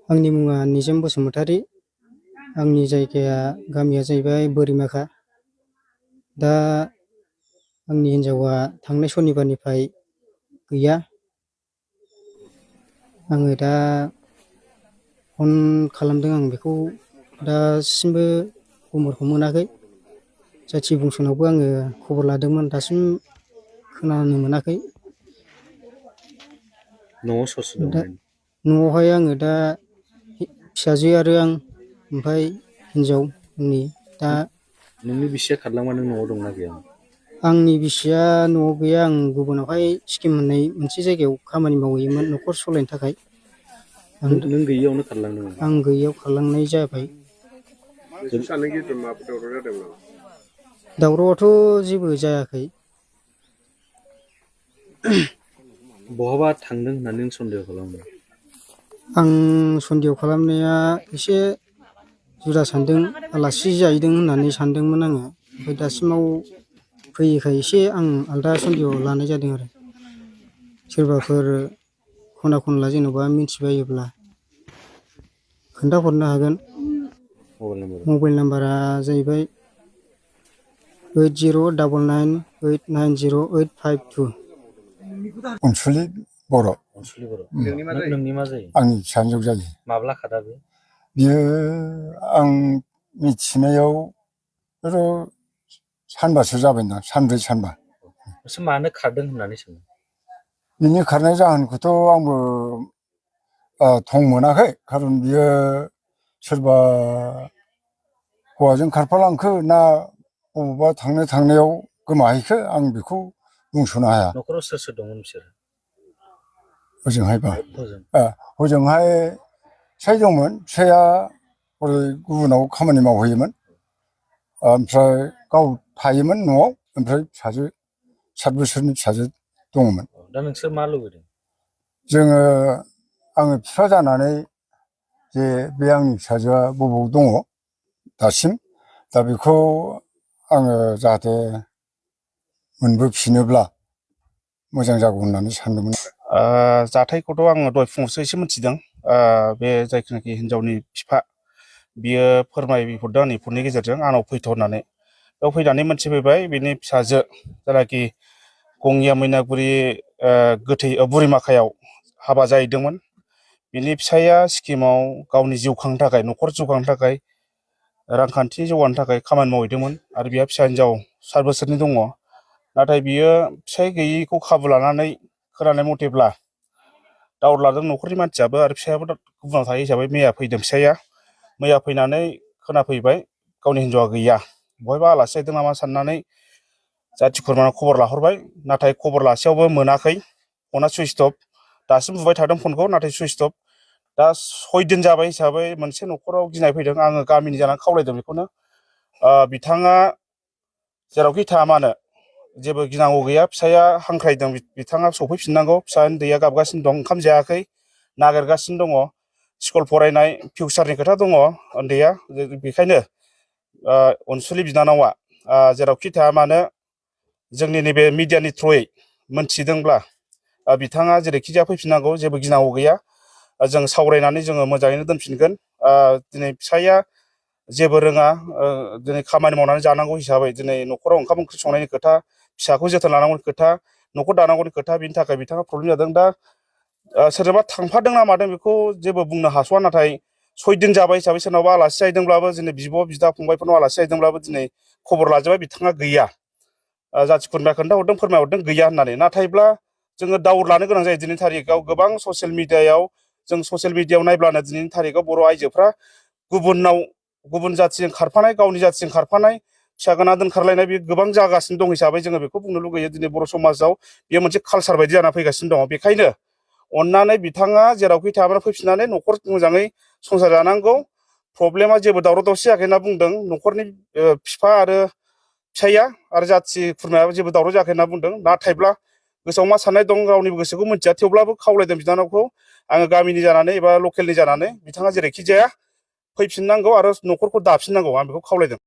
आंनि मुङा निजोम बसुमतारी। आंनि जायगाया गामिया जाहैबाय बोरिमाखा। दा आंनि हिन्जावा थांनाय सनिबारनिफ्राय गैया। आङो दा फन खालामदों, आं बेखौ दासिमबो खबरखौ मोनाखै। जाथि बंस'नावबो आङो खबर लादोंमोन, दासिम खोनानो मोनाखै। न'आव सोर सोर दा दं? न'आवहाय आङो दा फिसाजो आरो आं, ओमफ्राय हिन्जाव आंनि। दा नोंनि बिसिया खारलांबा नों न'आव दंना गैया? आंनि बिसिया न'आव गैया। आं गुबुनावहाय स्किम होननाय मोनसे जायगायाव खामानि मावहैयोमोन न'खर सालायनो थाखाय। नों गैयियावनो खारलांदों? आं गैयियाव खारलांनाय जाबाय। नोंसोर सानैनि गेजेराव माबाफोर दावराव जादों नामा? दावरावआथ' जेबो जायाखै। बहाबा थांदों होननानै नों सन्देह खालामो? आं सन्देह खालामनाया एसे जुदा सानदों, आलासि जाहैदों होननानै सानदोंमोन आङो। ओमफ्राय दासिमाव फैयैखाय एसे आं आलदा सन्देह लानाय जादों आरो। सोरबाफोर खना खनला जेन'बा मिथिबायोब्ला खोन्थाहरनो हागोन। मबाइल नाम्बारा जाहैबाय 8099890852। अनसुलि बर'। अनसुलि बर'। नोंनि मा जायो? आंनि फिसाजो जायो। माब्ला खारा बे? बियो आं मिथिनायाव सानबासो जाबायदां, सानब्रै सानबा। नोंसोर मानो खारदों होननानै सानो? बिनि खारनाय जाहोनखौथ' आंबो थं मोनाखै। खारन बियो सोरबा हौवाजों खारफालांखो ना बबावबा थांनायाव गोमाहैखो, आं बेखौ बुंस'नो हाया। न'खराव सोर सोर दंमोन बिसोर? ओजोंहायबा हजोंहाय फिसाइ दंमोन। फिसाइया हरै गुबुनाव खामानि मावहैयोमोन, ओमफ्राय गाव थायोमोन न'आव। ओमफ्राय फिसाजो 7 बोसोरनि फिसाजो दङमोन। दा नोंसोर मा लुबैदों? आङो बिफा जानानै जे बे आंनि फिसाजोआ बबाव दङ दासिम, दा बेखौ आङो जाहाथे मोनबोफिनोब्ला मोजां जागौ होननानै सानदोंमोन। जाथायखौथ' आङो दहाय फुङावसो एसे मिथिदों। बे जायखिनाखि हिन्जावनि बिफा, बियो फोरमायहरदों आंनि फननि गेजेरजों आंनाव फैथ' होननानै। बेयाव फैनानै मोनथिफैबाय बिनि फिसाजो जायनाखि गङिया मैनागुरि गोथै बुरिमाखायाव हाबा जाहैदोंमोन। बिनि फिसाइया सिक्किमाव गावनि जिउ खांनो थाखाय, न'खर जौगानो थाखाय, रांखान्थि जौगानो थाखाय खामानि मावहैदोंमोन। आरो बिहा फिसा हिन्जाव 7 बोसोरनि दङ। नाथाय बियो फिसाइ गैयैखौ खाबु लानानै, खोनानाय मथेब्ला दावर लादों न'खरनि मानसियाबो, आरो फिसायाबो गुबुनाव थायो हिसाबै मैया फैदों फिसाइया। मैया फैनानै खोनाफैबाय गावनि हिन्जावा गैया। बहायबा आलासि जाहैदों नामा साननानै जाथि खुरमानाव खबर लाहरबाय। नाथाय खबर लासेयावबो मोनाखै, फना सुइस अफ। दासिम बुबाय थादों फनखौ, नाथाय सुइस अफ। दा 6 दिन जाबाय हिसाबै मोनसे न'खराव गिनाय फैदों। आङो गामिनि जानानै खावलायदों बेखौनो, बिथाङा जेरावखि थाया मानो जेबो गिनांगौ गैया। फिसाइया हांख्रायदों बिथाङा सफैफिननांगौ। फिसा उन्दैया गाबगासिनो दं, ओंखाम जायाखै, नागिरगासिनो दङ। स्कुल फरायनाय, फिउचारनि खोथा दङ उन्दैया। बेखायनो अनसुलि बिनानावा जेरावखि थाया मानो जोंनि नैबे मिडियानि थ्रुयै मोनथिदोंब्ला बिथाङा जेरैखि जाया फैफिननांगौ, जेबो गिनांगौ गैया। जों सावरायनानै जोङो मोजाङैनो दोनफिनगोन। दिनै फिसाइया जेबो रोङा, दिनै खामानि मावनानै जानांगौ हिसाबै दिनै न'खराव ओंखाम ओंख्रि संनायनि खोथा, फिसाखौ जोथोन लानांगौनि खोथा, न'खर दानांगौनि खोथा, बिनि थाखाय बिथाङा प्रब्लेम जादों। दा सोरजोंबा थांफादों ना मादों बेखौ जेबो बुंनो हास'वा। नाथाय 6 दिन जाबाय हिसाबै सोरनावबा आलासि जाहैदोंब्लाबो, दिनै बिब' बिदा फंबायफोरनाव आलासि जाहैदोंब्लाबो दिनै खबर लाजोबबाय बिथाङा गैया। जाथि खुरमाया खोन्थाहरदों, फोरमायहरदों गैया होननानै। नाथायब्ला जोङो दावर लानो गोनां जायो। दिनैनि थारिखआव गोबां ससियेल मिडियायाव नायब्लानो दिनैनि थारिखआव बर' आइजोफ्रा गुबुन जाथिजों खारफानाय, गावनि जाथिजों खारफानाय, फिसा गोनां दोनखारलायनाय, बे गोबां जागासिनो दं हिसाबै जोङो बेखौ बुंनो लुगैयो। दिनै बर' समाजाव बेयो मोनसे कालसार बायदि जाना फैगासिनो दङ। बेखायनो अननानै बिथाङा जेरावखि थायामानो फैफिननानै न'खर मोजाङै संसार जानांगौ। प्रब्लेमा जेबो दावराव दावसि जायाखै होनना बुंदों न'खरनि बिफा आरो फिसाइया, आरो जाथि खुरमायाबो जेबो दावराव जायाखै होनना बुंदों। नाथायब्ला गोसोआव मा साननाय दं रावनिबो गोसोखौ मिथिया। थेवब्लाबो खावलायदों बिनानावखौ, आङो गामिनि जानानै एबा लकेलनि जानानै बिथाङा जेरैखि जाया फैफिननांगौ आरो न'खरखौ दाफिननांगौ, आं बेखौ खावलायदों।